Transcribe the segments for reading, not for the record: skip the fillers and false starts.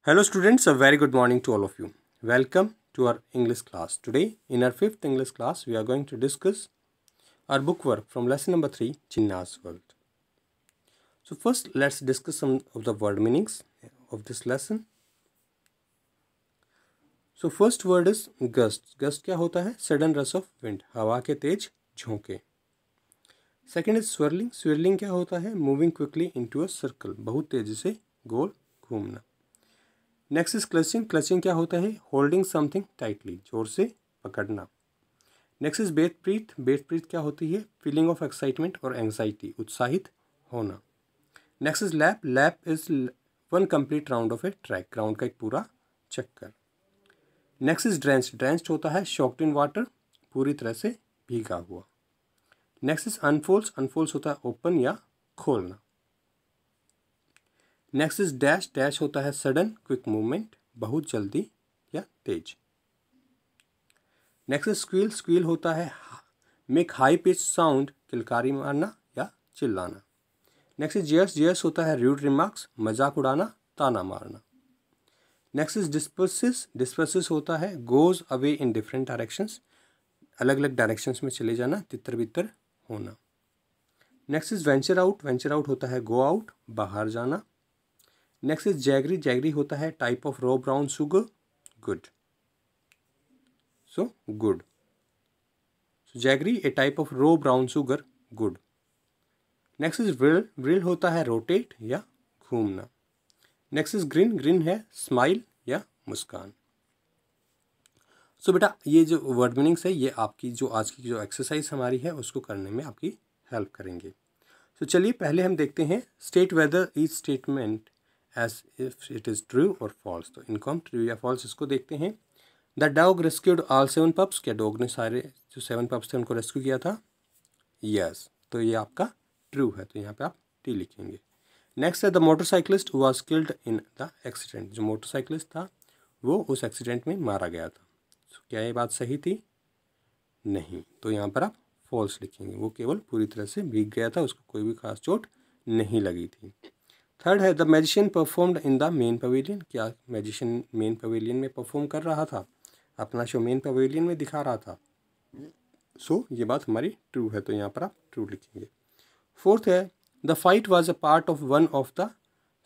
Hello students, a very good morning to all of you. Welcome to our English class. Today in our 5th English class we are going to discuss our book work from lesson number 3, Chinna's World. So first let's discuss some of the word meanings of this lesson. So first word is gust. Gust क्या होता है? Sudden rush of wind, हवा के तेज झोंके. Second is swirling. Swirling क्या होता है? Moving quickly into a circle, बहुत तेजी से गोल घूमना. Next is clutching. क्लचिंग क्या होता है? होल्डिंग समथिंग टाइटली, जोर से पकड़ना. Next is bated breath. Beth breath क्या होती है? फीलिंग ऑफ एक्साइटमेंट और एंग्जाइटी, उत्साहित होना. Next is lap. Lap is one complete round of a track, ground का एक पूरा चक्कर. Next is drenched. ड्रेंच्ड होता है शॉक्ड इन वाटर, पूरी तरह से भीगा हुआ. Next is unfolds. अनफोल्ड्स होता है ओपन या खोलना. Next is dash. डैश होता है सडन क्विक मूवमेंट, बहुत जल्दी या तेज. Next is squeal. स्क्वील होता है मेक हाई पिच साउंड, किलकारी मारना या चिल्लाना. Next is जियर्स. जियर्स होता है रूड रिमार्क्स, मजाक उड़ाना, ताना मारना. Next is डिस्पर्सिस. डिस्पर्सिस होता है goes away in different directions, अलग अलग डायरेक्शंस में चले जाना, तितर बितर होना. Next is venture out. Venture out होता है गो आउट, बाहर जाना. Next is jaggery. जैगरी होता है type of raw brown sugar, good. So good. So jaggery A type of raw brown sugar, good. Next is व्रिल. व्रिल होता है rotate या घूमना. Next is green. ग्रिन है स्माइल या मुस्कान. सो बेटा ये जो वर्ड मीनिंग्स है ये आपकी जो आज की जो एक्सरसाइज हमारी है उसको करने में आपकी हेल्प करेंगे. सो चलिए पहले हम देखते हैं state whether each statement as if it is true और फॉल्स. तो इनको हम ट्रू या फॉल्स इसको देखते हैं. The dog rescued all 7 pups. क्या डॉग ने सारे जो 7 पप्स थे उनको रेस्क्यू किया था? यस. तो ये आपका ट्रू है, तो यहाँ पे आप टी लिखेंगे. नेक्स्ट है the motorcyclist was killed in the accident. जो मोटरसाइकिलिस्ट था वो उस एक्सीडेंट में मारा गया था. तो क्या ये बात सही थी? नहीं. तो यहाँ पर आप फॉल्स लिखेंगे. वो केवल पूरी तरह से भीग गया था, उसको कोई भी खास चोट नहीं लगी थी. थर्ड है the magician performed in the main pavilion. क्या मैजिशियन मेन पवेलियन में परफॉर्म कर रहा था, अपना शो मेन पवेलियन में दिखा रहा था? सो ये बात हमारी ट्रू है, तो यहाँ पर आप ट्रू लिखेंगे. फोर्थ है the fight was a part of one of the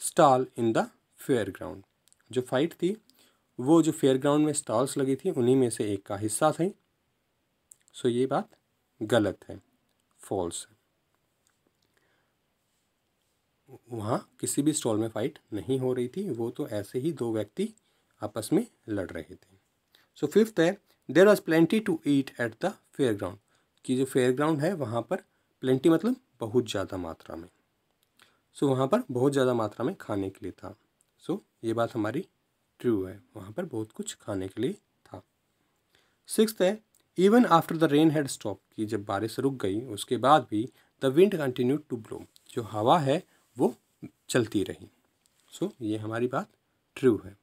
stall in the fair ground. जो फाइट थी वो जो फेयर ग्राउंड में स्टॉल्स लगी थी उन्हीं में से एक का हिस्सा थी. सो ये बात गलत है, फॉल्स है. वहाँ किसी भी स्टॉल में फाइट नहीं हो रही थी, वो तो ऐसे ही दो व्यक्ति आपस में लड़ रहे थे. सो फिफ्थ है there was plenty to eat at the fair ground. कि जो फेयर ग्राउंड है वहाँ पर प्लेंटी मतलब बहुत ज़्यादा मात्रा में. सो वहाँ पर बहुत ज़्यादा मात्रा में खाने के लिए था. सो ये बात हमारी ट्रू है, वहाँ पर बहुत कुछ खाने के लिए था. सिक्स्थ है even after the rain had stop. कि जब बारिश रुक गई उसके बाद भी the wind continued to blow. जो हवा है वो चलती रही. सो ये हमारी बात ट्रू है.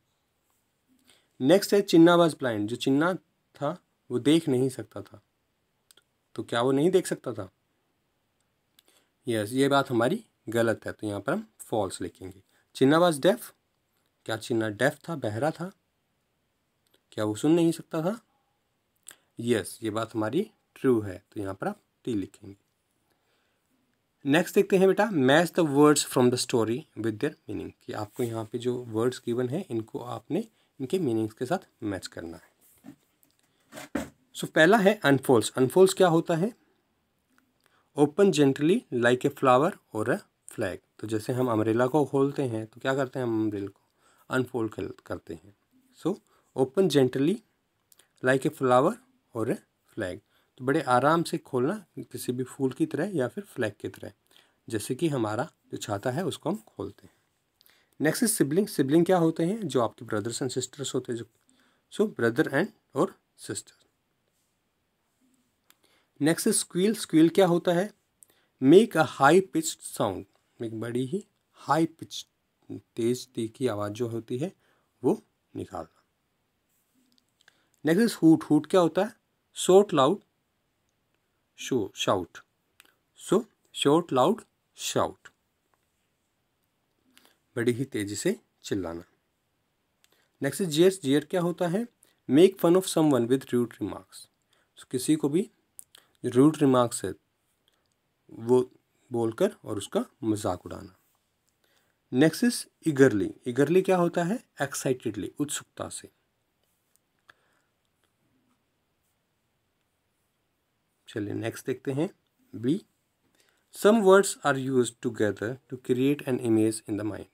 नेक्स्ट है चिन्ना वाज ब्लाइंड. जो चिन्ना था वो देख नहीं सकता था. तो क्या वो नहीं देख सकता था? यस. ये बात हमारी गलत है, तो यहाँ पर हम फॉल्स लिखेंगे. चिन्ना वाज डेफ. क्या चिन्ना डेफ था, बहरा था? क्या वो सुन नहीं सकता था? यस. ये बात हमारी ट्रू है, तो यहाँ पर आप टी लिखेंगे. नेक्स्ट देखते हैं बेटा match the words from the story with their meaning. कि आपको यहाँ पे जो वर्ड्स गिवन है इनको आपने इनके मीनिंग्स के साथ मैच करना है. सो पहला है अनफोल्ड्स. अनफोल्ड्स क्या होता है? Open gently like a flower और अ फ्लैग. तो जैसे हम अम्ब्रेला को खोलते हैं तो क्या करते हैं, हम अम्ब्रेला को अनफोल्ड करते हैं. So open gently like a flower और ए फ्लैग. तो बड़े आराम से खोलना, किसी भी फूल की तरह या फिर फ्लैग की तरह, जैसे कि हमारा जो छाता है उसको हम खोलते हैं. Next is sibling. सिबलिंग क्या होते हैं? जो आपके ब्रदर्स एंड सिस्टर्स होते हैं. सो ब्रदर एंड और sister. Next is squeal. Squeal क्या होता है? Make a high pitched sound. एक बड़ी ही हाई पिच, तेज तीखी आवाज़ जो होती है वो निकालना. Next is hoot. हूट क्या होता है? Shot loud shout. So shot loud shout, बड़ी ही तेजी से चिल्लाना. Next is jeer. जेयर क्या होता है? Make fun of someone with rude remarks. किसी को भी रूड रिमार्क्स है वो बोलकर और उसका मजाक उड़ाना। Next is ईगरली। ईगरली क्या होता है? एक्साइटेडली, उत्सुकता से। चलिए नेक्स्ट देखते हैं B. Some words are used together to create an image in the mind.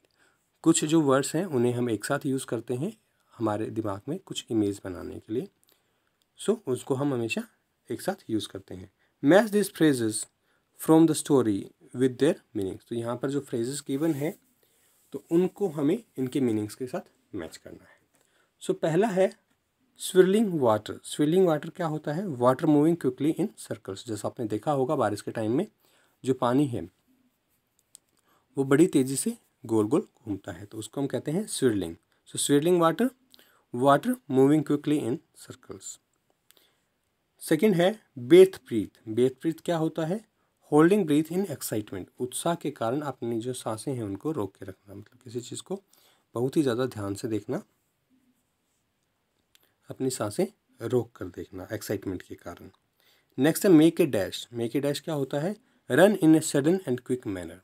कुछ जो वर्ड्स हैं उन्हें हम एक साथ यूज़ करते हैं हमारे दिमाग में कुछ इमेज बनाने के लिए। सो उसको हम हमेशा एक साथ यूज़ करते हैं। Match this phrases from the story with their meanings. तो यहाँ पर जो फ्रेजेस गिवन है तो उनको हमें इनके मीनिंग्स के साथ मैच करना है। सो पहला है स्विरलिंग वाटर। स्विरलिंग वाटर क्या होता है? Water moving quickly in circles. जैसा आपने देखा होगा बारिश के टाइम में जो पानी है वो बड़ी तेज़ी से गोल गोल घूमता है, तो उसको हम कहते हैं swirling. So swirling water, water moving quickly in circles. Second है बेथ ब्रीथ। बेथ ब्रीथ क्या होता है? Holding breath in excitement. उत्साह के कारण अपनी जो सांसें हैं उनको रोक के रखना, मतलब किसी चीज़ को बहुत ही ज़्यादा ध्यान से देखना, अपनी सांसें रोक कर देखना एक्साइटमेंट के कारण। नेक्स्ट है make a dash. Make a dash क्या होता है? Run in a sudden and quick manner.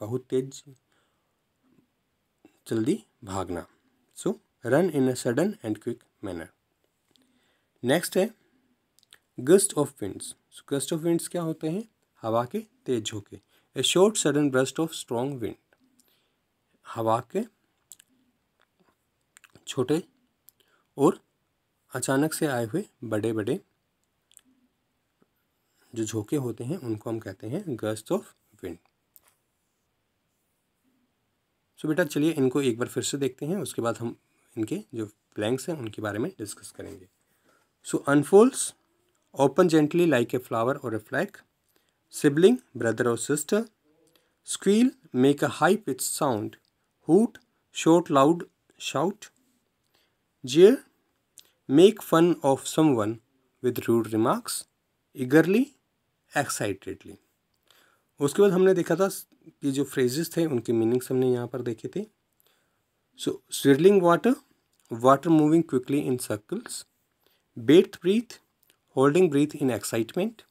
बहुत तेज जल्दी भागना। So run in a sudden and quick manner. Next है gust of winds. Gust of winds क्या होते हैं? हवा के तेज झोंके। A short sudden burst of strong wind. हवा के छोटे और अचानक से आए हुए बड़े बड़े जो झोंके होते हैं उनको हम कहते हैं गस्ट ऑफ विंड। सो बेटा चलिए इनको एक बार फिर से देखते हैं, उसके बाद हम इनके जो ब्लैंक्स हैं उनके बारे में डिस्कस करेंगे। So unfolds, open gently like a flower और ए फ्लैग, सिबलिंग ब्रदर और sister, squeal make a high pitch sound, hoot shout loud shout, jeer make fun of someone with rude remarks, eagerly excitedly. उसके बाद हमने देखा था कि जो phrases थे उनके मीनिंग्स हमने यहाँ पर देखे थे। So swirling water, water moving quickly in circles, bate breath, holding breath in excitement,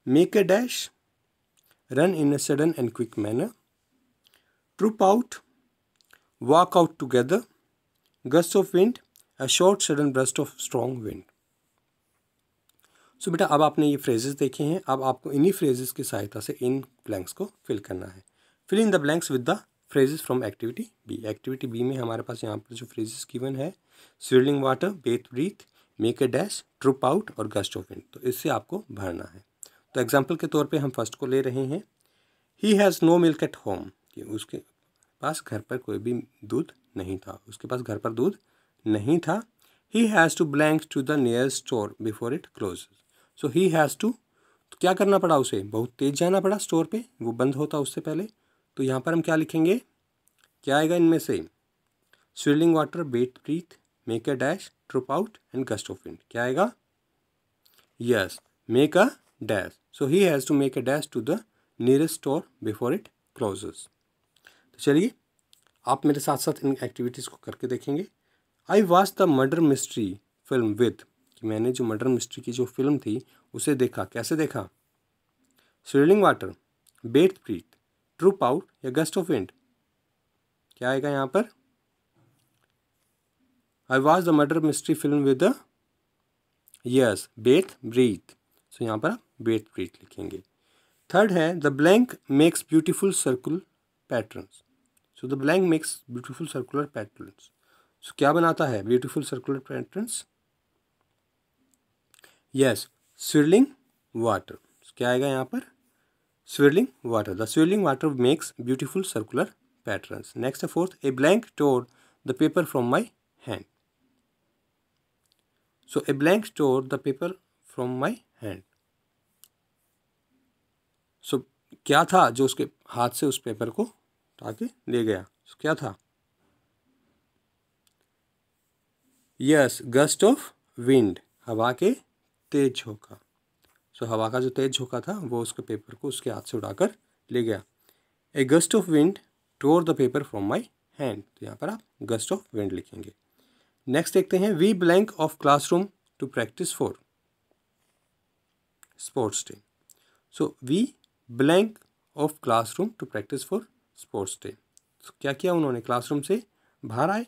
make a dash, run in a sudden and quick manner, troop out, walk out together, gust of wind, a short sudden burst of strong wind. So बेटा अब आपने ये phrases देखे हैं, अब आपको इन्हीं phrases की सहायता से इन ब्लैंक्स को फिल करना है। Fill in the blanks with the phrases from activity B. Activity B में हमारे पास यहाँ पर जो फ्रेजेस गिवन है swirling water, bated breath, make a dash, troop out और गस्ट ऑफ विंड, तो इससे आपको भरना है। तो एग्जाम्पल के तौर पे हम फर्स्ट को ले रहे हैं। He has no milk at home, कि उसके पास घर पर कोई भी दूध नहीं था, उसके पास घर पर दूध नहीं था। He has to blank to the nearest store before it closes. So he has to, तो क्या करना पड़ा उसे? बहुत तेज जाना पड़ा स्टोर पे, वो बंद होता उससे पहले। तो यहाँ पर हम क्या लिखेंगे? क्या आएगा इनमें से? Swirling water, bated breath, make a dash, troop out and gust of wind. क्या आएगा? Yes, make a dash. So he has to make a dash to the nearest store before it closes. तो चलिए आप मेरे साथ साथ इन activities को करके देखेंगे। आई watch the murder mystery film with, कि मैंने जो मर्डर मिस्ट्री की जो फिल्म थी उसे देखा। कैसे देखा? Swirling water, bated breath, troop out या गस्ट ऑफ विंड। क्या आएगा यहाँ पर? I watch the murder mystery film with the, yes, bated breath. So यहाँ पर आप बेथ ब्रीथ लिखेंगे। थर्ड है the blank makes beautiful circular patterns. So the blank makes beautiful circular patterns. So क्या बनाता है beautiful circular patterns? Yes, swirling water. क्या आएगा यहाँ पर? Swirling water, the swirling water makes beautiful circular patterns. Next है fourth, a blank tore the paper from my hand. So a blank tore the paper from my hand. So क्या था जो उसके हाथ से उस पेपर को उठा ले गया? so, क्या था? यस, गस्ट ऑफ विंड, हवा के तेज झोंका। सो हवा का जो तेज झोंका था वो उसके पेपर को उसके हाथ से उड़ाकर ले गया। A gust of wind tore the paper from my hand. तो यहाँ पर आप गस्ट ऑफ विंड लिखेंगे। नेक्स्ट देखते हैं we blank of classroom to practice for sports day. So we blank of classroom to practice for sports day. क्या किया उन्होंने, क्लासरूम से बाहर आए।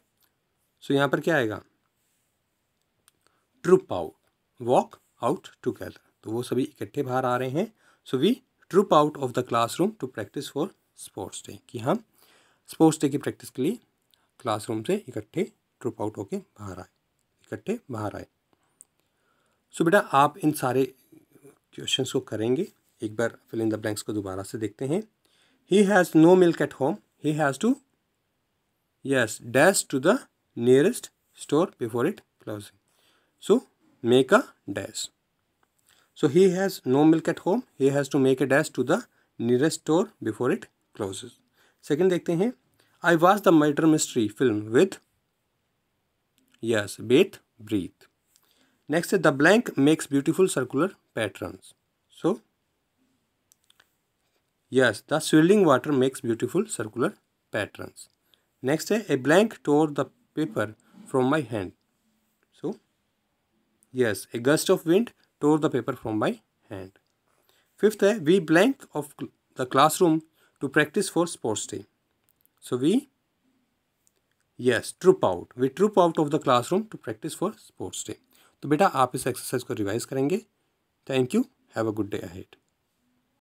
सो यहाँ पर क्या आएगा, troop out, walk out together, तो वो सभी इकट्ठे बाहर आ रहे हैं। So we troop out of the classroom to practice for sports day, कि हम स्पोर्ट्स डे की प्रैक्टिस के लिए क्लासरूम से इकट्ठे ट्रुप आउट होके बाहर आए, इकट्ठे बाहर आए। सो बेटा आप इन सारे क्वेश्चंस को करेंगे। एक बार फिल इन द ब्लैंक्स को दोबारा से देखते हैं। He has no milk at home, he has to yes dash to the nearest store before it closing. So make a dash. So he has no milk at home. He has to make a dash to the nearest store before it closes. Second देखते हैं I watched the murder mystery film with yes Beth breathe. Next the blank makes beautiful circular patterns. So yes the swirling water makes beautiful circular patterns. Next a blank tore the paper from my hand. So yes, a gust of wind tore the paper from my hand. Fifth है we blank of the classroom to practice for sports day. So we yes troop out. We troop out of the classroom to practice for sports day. तो बेटा आप इस exercise को revise करेंगे। Thank you, have a good day ahead.